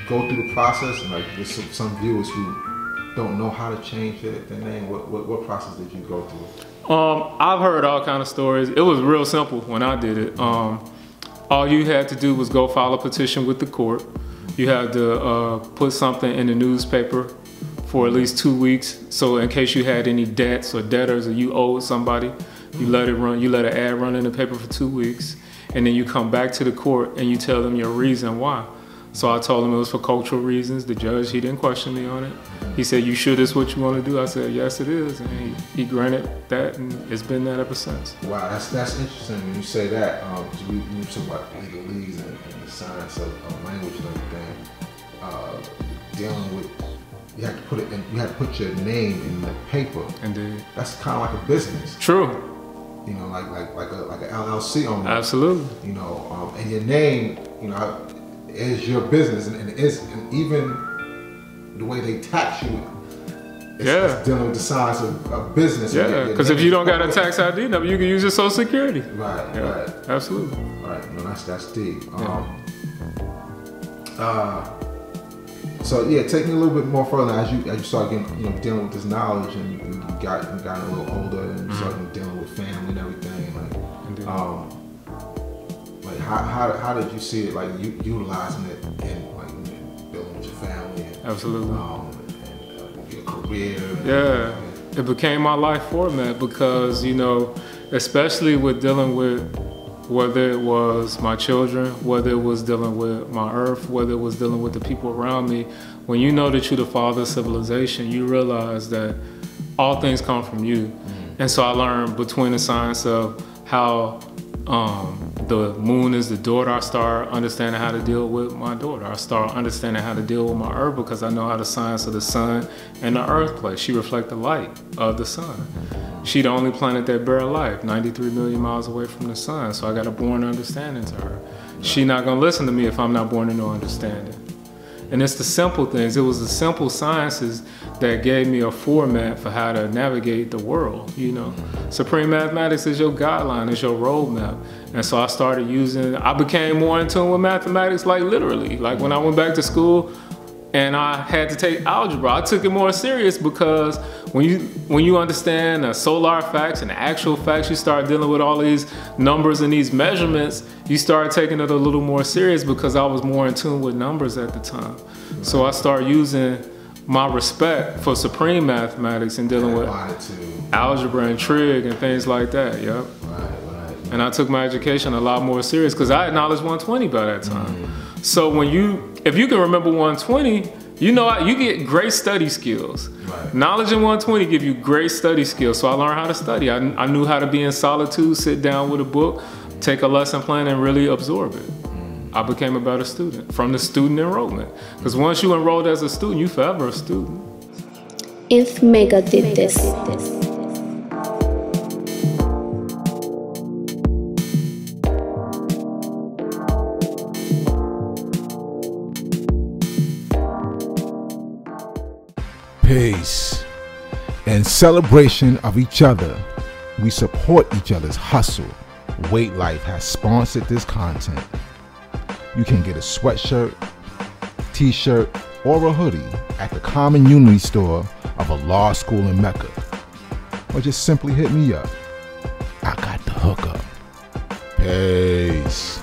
go through the process? And like, there's some viewers who don't know how to change their name. What process did you go through? I've heard all kind of stories. It was real simple when I did it. All you had to do was go file a petition with the court. You had to put something in the newspaper for at least 2 weeks. So in case you had any debts or debtors or you owed somebody, you let it run. You let an ad run in the paper for 2 weeks, and then you come back to the court and you tell them your reason why. So I told him it was for cultural reasons. The judge, he didn't question me on it. He said, "You sure this is what you want to do?" I said, "Yes, it is." And he granted that, and it's been that ever since. Wow, that's interesting when you say that. You talk about legalese and the science of language and everything. Dealing with, you had to put it in, you had to put your name in the paper. Indeed. That's kind of like a business. True. You know, like an LLC owner. Absolutely. You know, and your name, you know, is your business, and even the way they tax you, it's dealing with the size of business. Yeah, because if you don't got a tax ID number, you can use your Social Security. Right, right. Absolutely. Right, no, that's deep. So yeah, take me a little bit more further as you start getting, you know, dealing with this knowledge, and you got a little older, and you started dealing with family and everything. Like how did you see it, like utilizing it in like building with your family? And, absolutely. And your career. Yeah, it became my life format because, you know, especially with dealing with, whether it was my children, whether it was dealing with my earth, whether it was dealing with the people around me, when you know that you're the father of civilization, you realize that all things come from you. And so I learned between the science of how the moon is the daughter, I start understanding how to deal with my daughter. I start understanding how to deal with my earth because I know how the science of the sun and the earth play. She reflects the light of the sun. She the only planet that bear life, 93 million miles away from the sun. So I got a born understanding to her. She not gonna listen to me if I'm not born to no understanding. And it's the simple things. It was the simple sciences that gave me a format for how to navigate the world, you know. Supreme mathematics is your guideline, is your roadmap. And so I started I became more in tune with mathematics, like literally. Like when I went back to school and I had to take algebra, I took it more serious because when you understand the solar facts and the actual facts, you start dealing with all these numbers and these measurements, you start taking it a little more serious because I was more in tune with numbers at the time. So I started using my respect for supreme mathematics and dealing with algebra and trig and things like that, yep. And I took my education a lot more serious because I had knowledge 120 by that time. So if you can remember 120, you know, you get great study skills. Knowledge in 120 give you great study skills. So I learned how to study. I knew how to be in solitude, sit down with a book, take a lesson plan and really absorb it. I became a better student from the student enrollment. Because once you enrolled as a student, you forever a student. If Mecca did this. Peace. In celebration of each other, we support each other's hustle. Weight Life has sponsored this content. You can get a sweatshirt, t-shirt, or a hoodie at the Common Unity store of a law school in Mecca. Or just simply hit me up. I got the hookup. Peace.